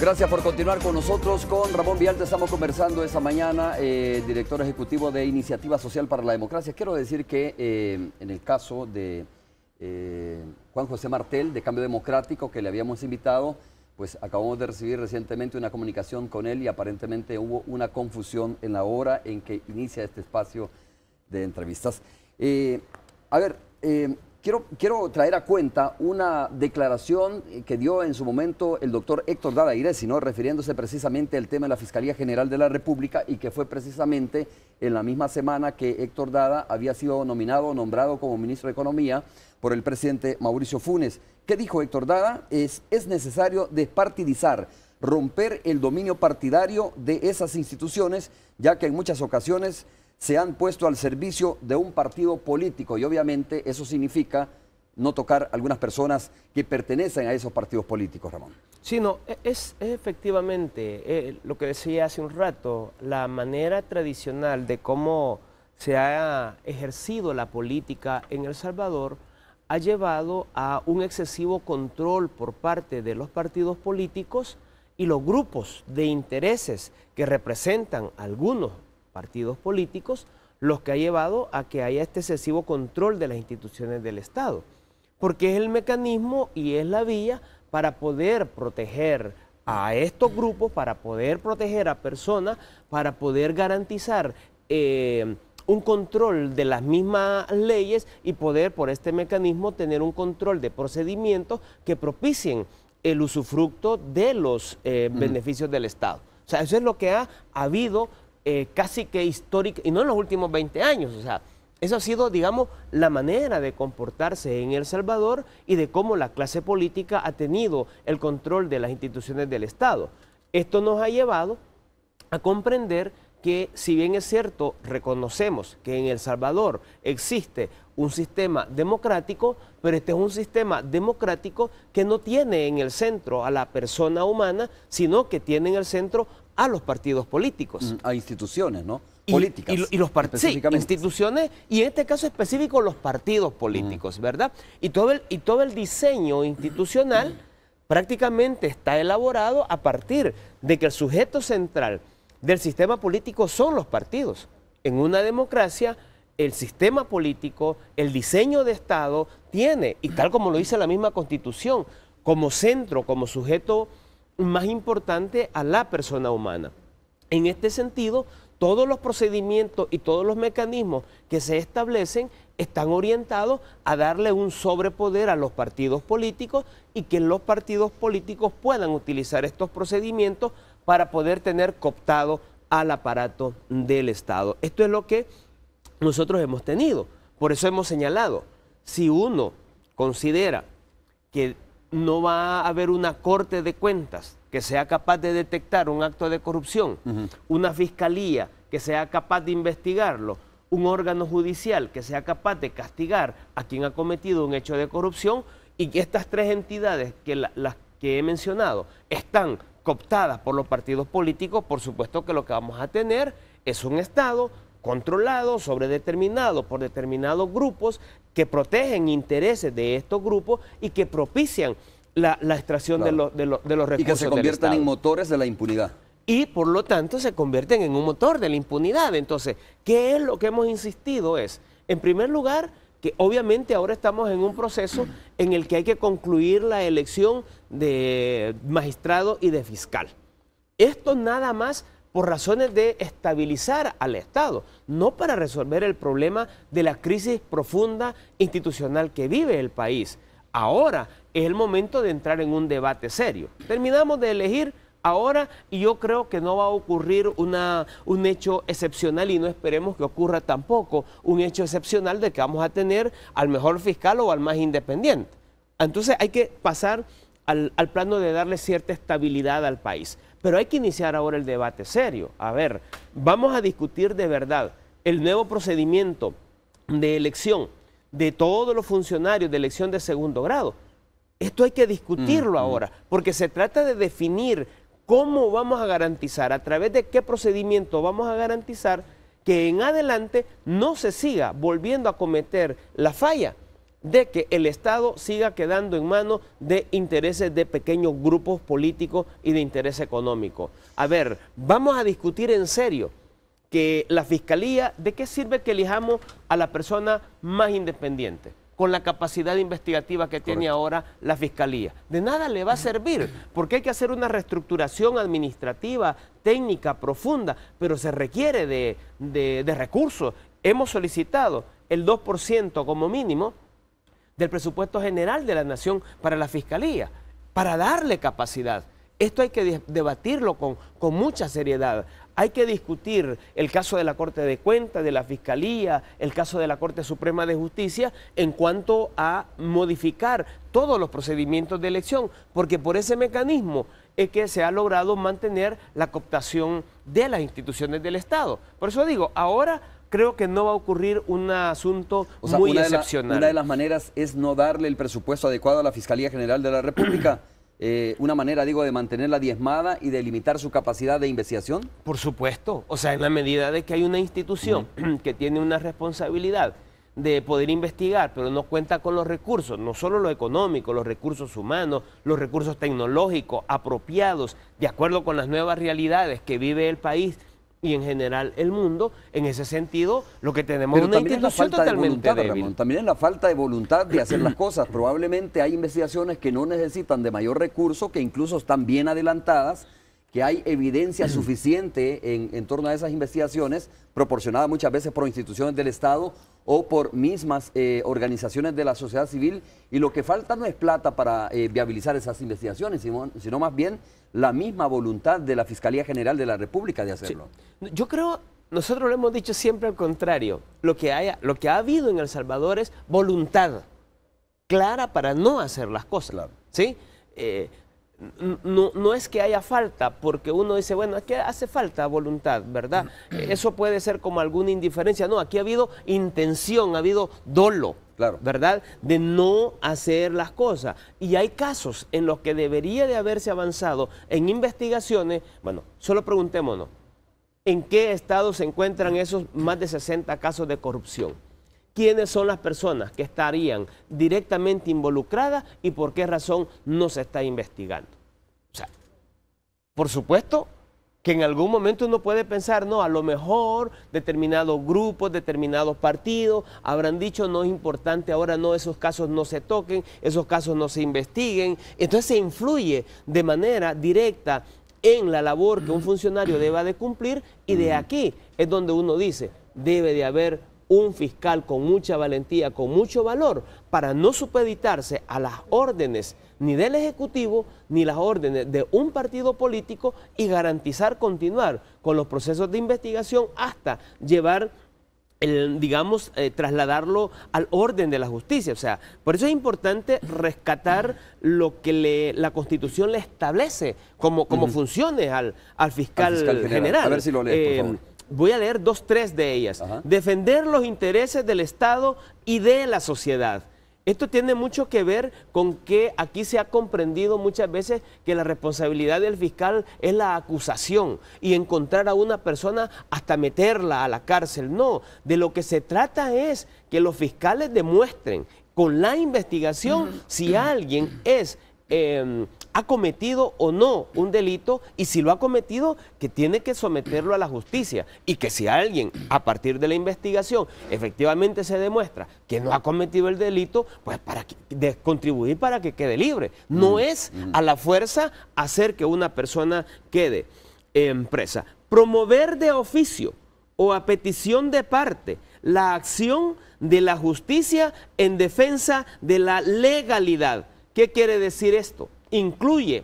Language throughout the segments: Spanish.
Gracias por continuar con nosotros. Con Ramón Vialta estamos conversando esta mañana, director ejecutivo de Iniciativa Social para la Democracia. Quiero decir que en el caso de Juan José Martel, de Cambio Democrático, que le habíamos invitado, pues acabamos de recibir recientemente una comunicación con él y aparentemente hubo una confusión en la hora en que inicia este espacio de entrevistas. Quiero traer a cuenta una declaración que dio en su momento el doctor Héctor Dada Iresi, ¿no? Refiriéndose precisamente al tema de la Fiscalía General de la República, y que fue precisamente en la misma semana que Héctor Dada había sido nombrado como ministro de Economía por el presidente Mauricio Funes. ¿Qué dijo Héctor Dada? Es necesario despartidizar, romper el dominio partidario de esas instituciones, ya que en muchas ocasiones se han puesto al servicio de un partido político, y obviamente eso significa no tocar a algunas personas que pertenecen a esos partidos políticos, Ramón. Sí, no, es efectivamente lo que decía hace un rato, la manera tradicional de cómo se ha ejercido la política en El Salvador ha llevado a un excesivo control por parte de los partidos políticos y los grupos de intereses que representan algunos partidos políticos, los que ha llevado a que haya este excesivo control de las instituciones del Estado, porque es el mecanismo y es la vía para poder proteger a estos grupos, para poder proteger a personas, para poder garantizar un control de las mismas leyes y poder por este mecanismo tener un control de procedimientos que propicien el usufructo de los beneficios del Estado. O sea, eso es lo que ha habido casi que histórica, y no en los últimos 20 años, o sea, eso ha sido, digamos, la manera de comportarse en El Salvador y de cómo la clase política ha tenido el control de las instituciones del Estado. Esto nos ha llevado a comprender que, si bien es cierto, reconocemos que en El Salvador existe un sistema democrático, pero este es un sistema democrático que no tiene en el centro a la persona humana, sino que tiene en el centro a los partidos políticos. A instituciones, ¿no? Políticas. Y los sí, instituciones, y en este caso específico los partidos políticos, ¿verdad? Y todo el diseño institucional prácticamente está elaborado a partir de que el sujeto central del sistema político son los partidos. En una democracia, el sistema político, el diseño de Estado tiene, y tal como lo dice la misma Constitución, como centro, como sujeto más importante a la persona humana. En este sentido, todos los procedimientos y todos los mecanismos que se establecen están orientados a darle un sobrepoder a los partidos políticos y que los partidos políticos puedan utilizar estos procedimientos para poder tener cooptado al aparato del Estado. Esto es lo que nosotros hemos tenido. Por eso hemos señalado, si uno considera que no va a haber una corte de cuentas que sea capaz de detectar un acto de corrupción, una fiscalía que sea capaz de investigarlo, un órgano judicial que sea capaz de castigar a quien ha cometido un hecho de corrupción, y que estas tres entidades, las que he mencionado, están cooptadas por los partidos políticos, por supuesto que lo que vamos a tener es un Estado controlado, sobredeterminado por determinados grupos que protegen intereses de estos grupos y que propician la extracción de los recursos del Estado. Y que se conviertan en motores de la impunidad. Y por lo tanto se convierten en un motor de la impunidad. Entonces, ¿qué es lo que hemos insistido? En primer lugar, que obviamente ahora estamos en un proceso en el que hay que concluir la elección de magistrado y de fiscal. Esto nada más por razones de estabilizar al Estado, no para resolver el problema de la crisis profunda institucional que vive el país. Ahora es el momento de entrar en un debate serio. Terminamos de elegir ahora y yo creo que no va a ocurrir un hecho excepcional, y no esperemos que ocurra tampoco un hecho excepcional de que vamos a tener al mejor fiscal o al más independiente. Entonces hay que pasar al plano de darle cierta estabilidad al país. Pero hay que iniciar ahora el debate serio. A ver, vamos a discutir de verdad el nuevo procedimiento de elección de todos los funcionarios de elección de segundo grado. Esto hay que discutirlo ahora, porque se trata de definir cómo vamos a garantizar, a través de qué procedimiento vamos a garantizar que en adelante no se siga volviendo a cometer la falla de que el Estado siga quedando en manos de intereses de pequeños grupos políticos y de interés económico. A ver, vamos a discutir en serio que la Fiscalía, ¿de qué sirve que elijamos a la persona más independiente? Con la capacidad investigativa que tiene ahora la Fiscalía. De nada le va a servir, porque hay que hacer una reestructuración administrativa, técnica, profunda, pero se requiere de recursos. Hemos solicitado el 2% como mínimo del presupuesto general de la Nación para la Fiscalía, para darle capacidad. Esto hay que debatirlo con mucha seriedad. Hay que discutir el caso de la Corte de Cuentas, de la Fiscalía, el caso de la Corte Suprema de Justicia en cuanto a modificar todos los procedimientos de elección, porque por ese mecanismo es que se ha logrado mantener la cooptación de las instituciones del Estado. Por eso digo, ahora creo que no va a ocurrir un asunto muy excepcional. Una de las maneras es no darle el presupuesto adecuado a la Fiscalía General de la República. Una manera, digo, de mantenerla diezmada y de limitar su capacidad de investigación. Por supuesto, o sea, en la medida de que hay una institución que tiene una responsabilidad de poder investigar, pero no cuenta con los recursos, no solo lo económico, los recursos humanos, los recursos tecnológicos apropiados, de acuerdo con las nuevas realidades que vive el país y en general el mundo. En ese sentido, lo que tenemos es una institución totalmente débil. Ramón, también es la falta de voluntad de hacer las cosas. Probablemente hay investigaciones que no necesitan de mayor recurso, que incluso están bien adelantadas, que hay evidencia suficiente en torno a esas investigaciones, proporcionada muchas veces por instituciones del Estado o por mismas organizaciones de la sociedad civil, y lo que falta no es plata para viabilizar esas investigaciones, sino más bien la misma voluntad de la Fiscalía General de la República de hacerlo. Sí. Yo creo, nosotros lo hemos dicho siempre al contrario, lo que ha habido en El Salvador es voluntad clara para no hacer las cosas. Claro. ¿Sí? No es que haya falta, porque uno dice, bueno, es que hace falta voluntad, ¿verdad? Eso puede ser como alguna indiferencia. No, aquí ha habido intención, ha habido dolo, claro, ¿verdad? De no hacer las cosas. Y hay casos en los que debería de haberse avanzado en investigaciones. Bueno, solo preguntémonos, ¿en qué estado se encuentran esos más de 60 casos de corrupción? ¿Quiénes son las personas que estarían directamente involucradas y por qué razón no se está investigando? O sea, por supuesto que en algún momento uno puede pensar, no, a lo mejor determinados grupos, determinados partidos habrán dicho, no es importante, ahora no, esos casos no se toquen, esos casos no se investiguen. Entonces se influye de manera directa en la labor que un funcionario deba de cumplir, y de aquí es donde uno dice, debe de haber un fiscal con mucha valentía, con mucho valor, para no supeditarse a las órdenes ni del Ejecutivo, ni las órdenes de un partido político, y garantizar continuar con los procesos de investigación hasta llevar, trasladarlo al orden de la justicia. O sea, por eso es importante rescatar lo que la Constitución le establece como funciones al fiscal general. A ver si lo lees, por favor. Voy a leer 2-3 de ellas. Ajá. Defender los intereses del Estado y de la sociedad. Esto tiene mucho que ver con que aquí se ha comprendido muchas veces que la responsabilidad del fiscal es la acusación y encontrar a una persona hasta meterla a la cárcel. No, de lo que se trata es que los fiscales demuestren con la investigación si alguien ha cometido o no un delito, y si lo ha cometido, que tiene que someterlo a la justicia, y que si alguien a partir de la investigación efectivamente se demuestra que no ha cometido el delito, pues contribuir para que quede libre. No es a la fuerza hacer que una persona quede presa. Promover de oficio o a petición de parte la acción de la justicia en defensa de la legalidad. ¿Qué quiere decir esto? Incluye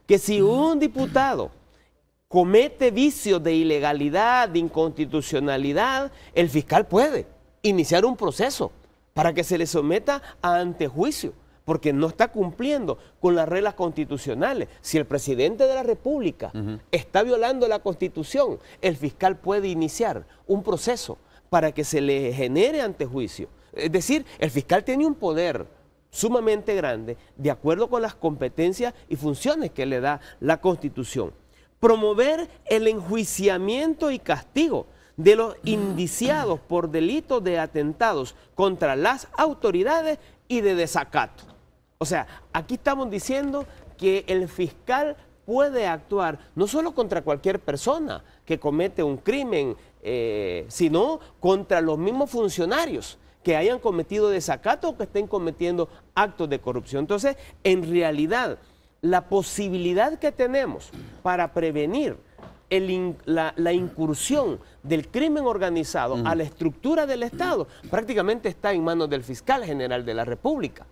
que si un diputado comete vicios de ilegalidad, de inconstitucionalidad, el fiscal puede iniciar un proceso para que se le someta a antejuicio, porque no está cumpliendo con las reglas constitucionales. Si el presidente de la República está violando la Constitución, el fiscal puede iniciar un proceso para que se le genere antejuicio. Es decir, el fiscal tiene un poder sumamente grande, de acuerdo con las competencias y funciones que le da la Constitución. Promover el enjuiciamiento y castigo de los indiciados por delitos de atentados contra las autoridades y de desacato. O sea, aquí estamos diciendo que el fiscal puede actuar no solo contra cualquier persona que comete un crimen, sino contra los mismos funcionarios que hayan cometido desacato o que estén cometiendo actos de corrupción. Entonces, en realidad, la posibilidad que tenemos para prevenir la incursión del crimen organizado a la estructura del Estado prácticamente está en manos del fiscal general de la República.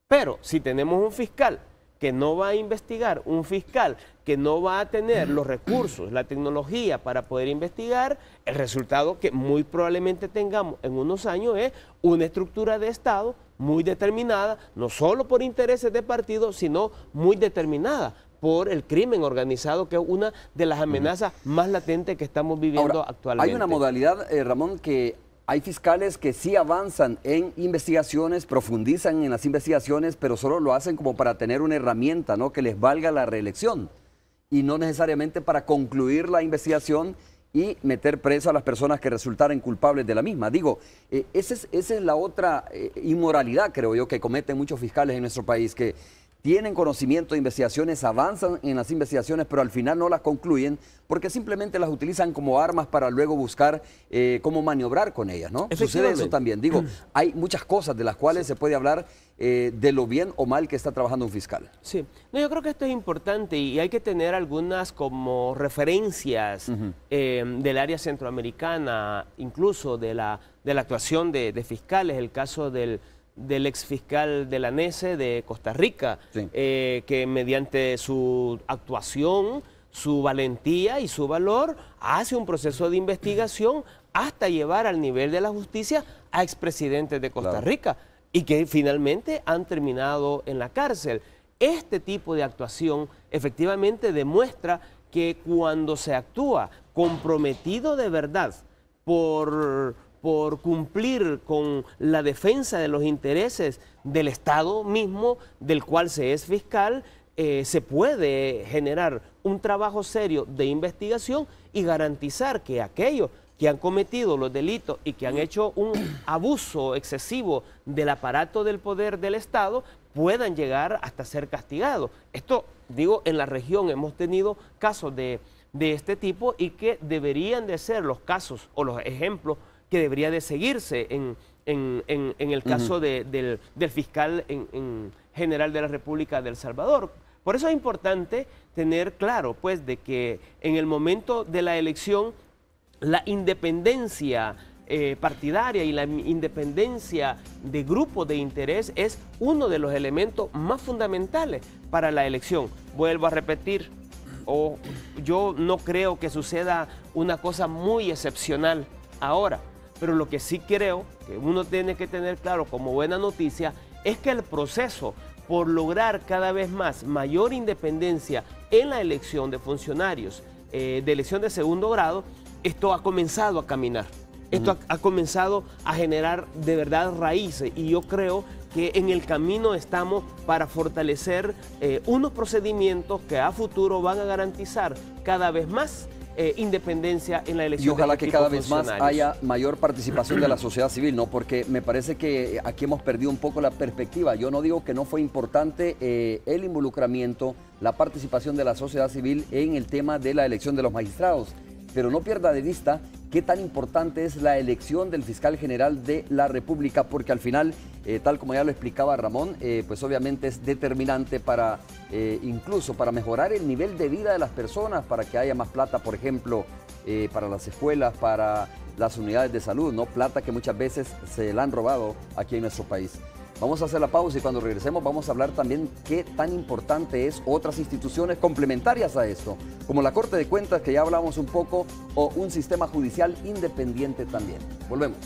Pero si tenemos un fiscal que no va a investigar, un fiscal que no va a tener los recursos, la tecnología para poder investigar, el resultado que muy probablemente tengamos en unos años es una estructura de Estado muy determinada, no solo por intereses de partido, sino muy determinada por el crimen organizado, que es una de las amenazas más latentes que estamos viviendo actualmente. Hay una modalidad, Ramón, que hay fiscales que sí avanzan en investigaciones, profundizan en las investigaciones, pero solo lo hacen como para tener una herramienta, ¿no?, que les valga la reelección y no necesariamente para concluir la investigación y meter preso a las personas que resultaran culpables de la misma. Digo, esa es la otra inmoralidad, creo yo, que cometen muchos fiscales en nuestro país, que tienen conocimiento de investigaciones, avanzan en las investigaciones, pero al final no las concluyen porque simplemente las utilizan como armas para luego buscar cómo maniobrar con ellas, ¿no? Sucede eso también. Digo, hay muchas cosas de las cuales se puede hablar de lo bien o mal que está trabajando un fiscal. Sí, no, yo creo que esto es importante y hay que tener algunas como referencias del área centroamericana, incluso de la actuación de fiscales, el caso del ex fiscal de la NESE de Costa Rica, sí, que mediante su actuación, su valentía y su valor hace un proceso de investigación hasta llevar al nivel de la justicia a expresidentes de Costa Rica y que finalmente han terminado en la cárcel. Este tipo de actuación efectivamente demuestra que cuando se actúa comprometido de verdad por cumplir con la defensa de los intereses del Estado mismo, del cual se es fiscal, se puede generar un trabajo serio de investigación y garantizar que aquellos que han cometido los delitos y que han hecho un abuso excesivo del aparato del poder del Estado puedan llegar hasta ser castigados. Esto, digo, en la región hemos tenido casos de este tipo y que deberían de ser los casos o los ejemplos que debería de seguirse en el caso del fiscal general de la República de El Salvador. Por eso es importante tener claro, pues, de que en el momento de la elección, la independencia partidaria y la independencia de grupos de interés es uno de los elementos más fundamentales para la elección. Vuelvo a repetir, yo no creo que suceda una cosa muy excepcional ahora, pero lo que sí creo que uno tiene que tener claro como buena noticia es que el proceso por lograr cada vez más mayor independencia en la elección de funcionarios de elección de segundo grado, esto ha comenzado a caminar. Esto ha comenzado a generar de verdad raíces y yo creo que en el camino estamos para fortalecer unos procedimientos que a futuro van a garantizar cada vez más independencia en la elección. Y ojalá que cada vez más haya mayor participación de la sociedad civil, ¿no? Porque me parece que aquí hemos perdido un poco la perspectiva. Yo no digo que no fue importante el involucramiento, la participación de la sociedad civil en el tema de la elección de los magistrados, pero no pierda de vista qué tan importante es la elección del fiscal general de la República, porque al final, tal como ya lo explicaba Ramón, pues obviamente es determinante para incluso para mejorar el nivel de vida de las personas, para que haya más plata, por ejemplo, para las escuelas, para las unidades de salud, ¿no? Plata que muchas veces se la han robado aquí en nuestro país. Vamos a hacer la pausa y cuando regresemos vamos a hablar también qué tan importante es otras instituciones complementarias a esto, como la Corte de Cuentas, que ya hablamos un poco, o un sistema judicial independiente también. Volvemos.